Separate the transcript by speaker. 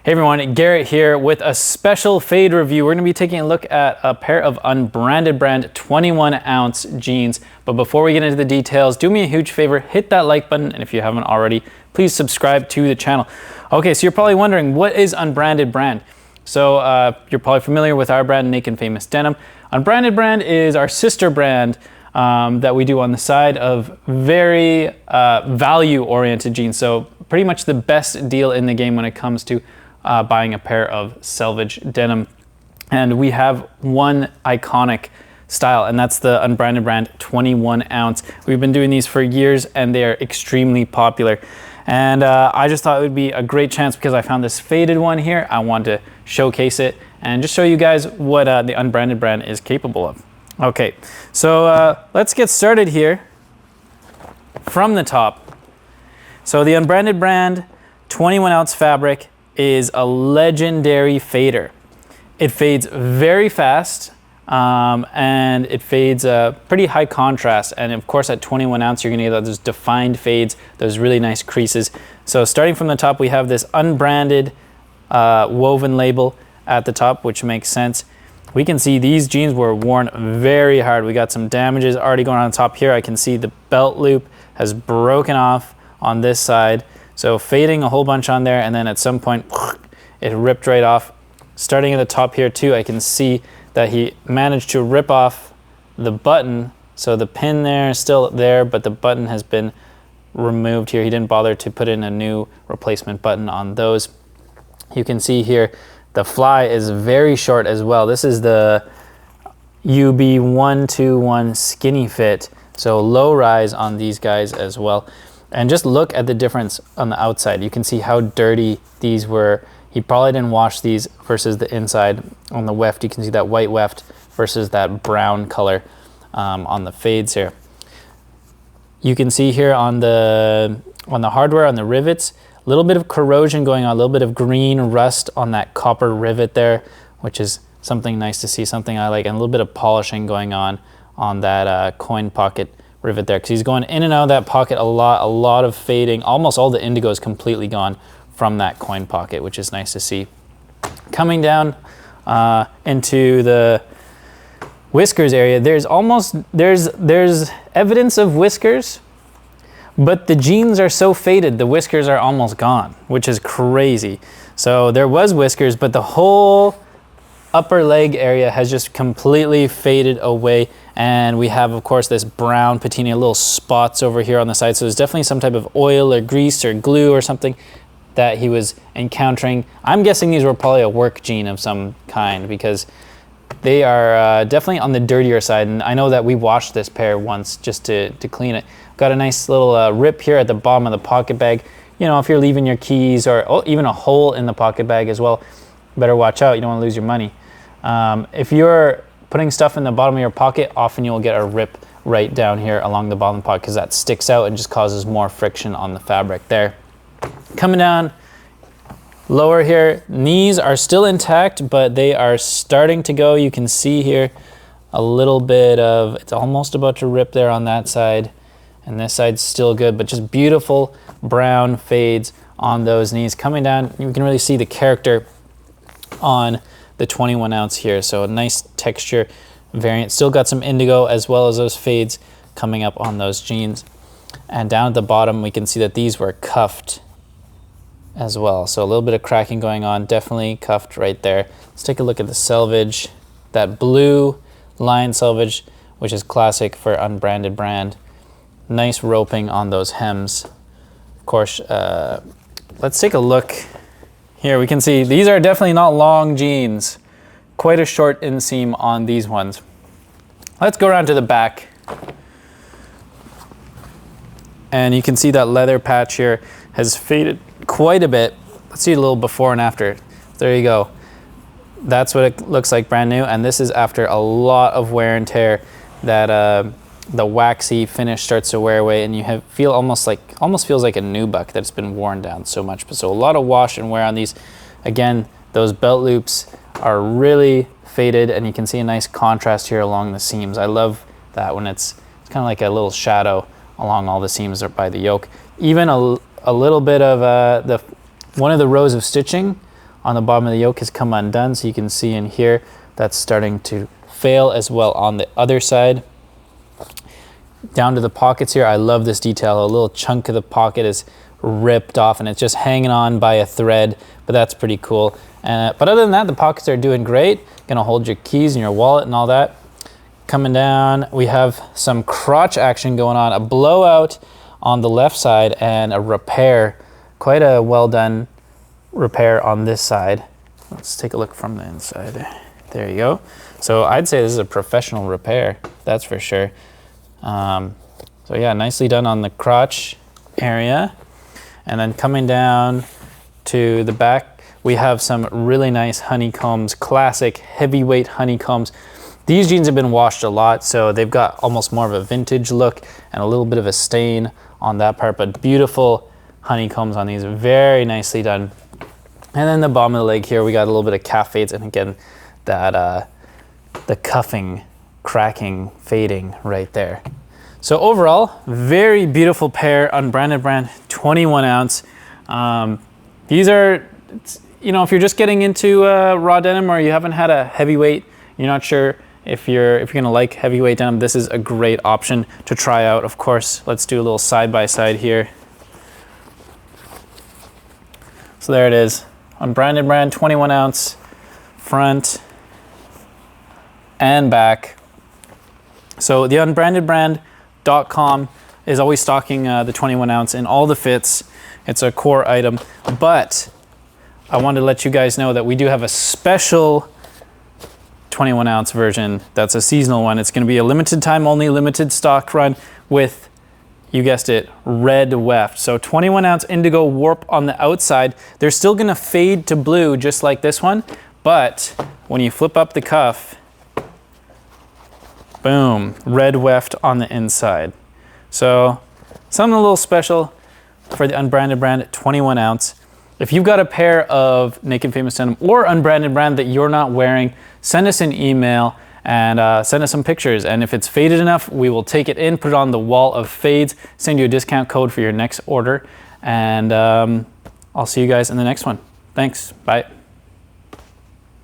Speaker 1: Hey everyone, Garrett here with a special fade review. We're going to be taking a look at a pair of Unbranded Brand 21-ounce jeans. But before we get into the details, do me a huge favor, hit that like button, and if you haven't already, please subscribe to the channel. Okay, so you're probably wondering, what is Unbranded Brand? So you're probably familiar with our brand, Naked Famous Denim. Unbranded Brand is our sister brand that we do on the side of very value-oriented jeans. So pretty much the best deal in the game when it comes to buying a pair of Selvedge denim. And we have one iconic style, and that's the Unbranded Brand 21-ounce. We've been doing these for years and they are extremely popular. And I just thought it would be a great chance because I found this faded one here. I wanted to showcase it and just show you guys what the Unbranded Brand is capable of. Okay, so let's get started here from the top. So the Unbranded Brand 21-ounce fabric is a legendary fader. It fades very fast and it fades pretty high contrast, and of course at 21 ounce you're gonna get those defined fades, those really nice creases. So starting from the top, we have this unbranded woven label at the top, which makes sense. We can see these jeans were worn very hard. We got some damages already going on top here. I can see the belt loop has broken off on this side. So fading a whole bunch on there, and then at some point it ripped right off. Starting at the top here too, I can see that he managed to rip off the button. So the pin there is still there, but the button has been removed here. He didn't bother to put in a new replacement button on those. You can see here the fly is very short as well. This is the UB121 skinny fit, so low rise on these guys as well. And just look at the difference on the outside. You can see how dirty these were. He probably didn't wash these versus the inside on the weft. You can see that white weft versus that brown color on the fades here. You can see here on the hardware, on the rivets, a little bit of corrosion going on, a little bit of green rust on that copper rivet there, which is something nice to see, something I like, and a little bit of polishing going on that coin pocket rivet there, because he's going in and out of that pocket a lot of fading. Almost all the indigo is completely gone from that coin pocket, which is nice to see. Coming down into the whiskers area, there's evidence of whiskers, but the jeans are so faded the whiskers are almost gone, which is crazy. So there was whiskers, but the whole upper leg area has just completely faded away. And we have, of course, this brown patina, little spots over here on the side. So there's definitely some type of oil or grease or glue or something that he was encountering. I'm guessing these were probably a work jean of some kind because they are definitely on the dirtier side. And I know that we washed this pair once just to clean it. Got a nice little rip here at the bottom of the pocket bag. You know, if you're leaving your keys or even a hole in the pocket bag as well, better watch out. You don't want to lose your money. If you're putting stuff in the bottom of your pocket, often you'll get a rip right down here along the bottom pocket because that sticks out and just causes more friction on the fabric there. Coming down lower here, knees are still intact, but they are starting to go. You can see here a little bit of, it's almost about to rip there on that side, and this side's still good, but just beautiful brown fades on those knees. Coming down, you can really see the character on the 21 ounce here. So a nice texture variant. Still got some indigo as well as those fades coming up on those jeans. And down at the bottom, we can see that these were cuffed as well. So a little bit of cracking going on, definitely cuffed right there. Let's take a look at the selvage, that blue line selvage, which is classic for Unbranded Brand. Nice roping on those hems. Of course, let's take a look. Here we can see these are definitely not long jeans. Quite a short inseam on these ones. Let's go around to the back. And you can see that leather patch here has faded quite a bit. Let's see a little before and after. There you go. That's what it looks like brand new. And this is after a lot of wear and tear that the waxy finish starts to wear away, and you feel almost feels like a nubuck that's been worn down so much. So a lot of wash and wear on these. Again, those belt loops are really faded, and you can see a nice contrast here along the seams. I love that when it's kind of like a little shadow along all the seams by the yoke. Even a little bit of one of the rows of stitching on the bottom of the yoke has come undone, so you can see in here that's starting to fail as well on the other side. Down to the pockets here, I love this detail. A little chunk of the pocket is ripped off and it's just hanging on by a thread, but that's pretty cool. But other than that, the pockets are doing great. Gonna hold your keys and your wallet and all that. Coming down, we have some crotch action going on, a blowout on the left side and a repair, quite a well done repair on this side. Let's take a look from the inside. There you go. So I'd say this is a professional repair, that's for sure. So yeah, nicely done on the crotch area. And then coming down to the back, we have some really nice honeycombs, classic heavyweight honeycombs. These jeans have been washed a lot, so they've got almost more of a vintage look and a little bit of a stain on that part, but beautiful honeycombs on these, very nicely done. And then the bottom of the leg here, we got a little bit of calf fades, and again, that the cuffing, cracking, fading right there. So overall, very beautiful pair, Unbranded Brand, 21 ounce. These are, you know, if you're just getting into raw denim or you haven't had a heavyweight, you're not sure if you're gonna like heavyweight denim, this is a great option to try out. Of course, let's do a little side by side here. So there it is, Unbranded Brand, 21 ounce, front and back. So the unbrandedbrand.com is always stocking the 21 ounce in all the fits. It's a core item, but I wanted to let you guys know that we do have a special 21 ounce version that's a seasonal one. It's going to be a limited time only, limited stock run with, you guessed it, red weft. So 21 ounce indigo warp on the outside. They're still going to fade to blue just like this one, but when you flip up the cuff, boom, red weft on the inside. So something a little special for the Unbranded Brand 21 ounce. If you've got a pair of Naked Famous Denim or Unbranded Brand that you're not wearing, send us an email and send us some pictures. And if it's faded enough, we will take it in, put it on the wall of fades, send you a discount code for your next order. And I'll see you guys in the next one. Thanks, bye.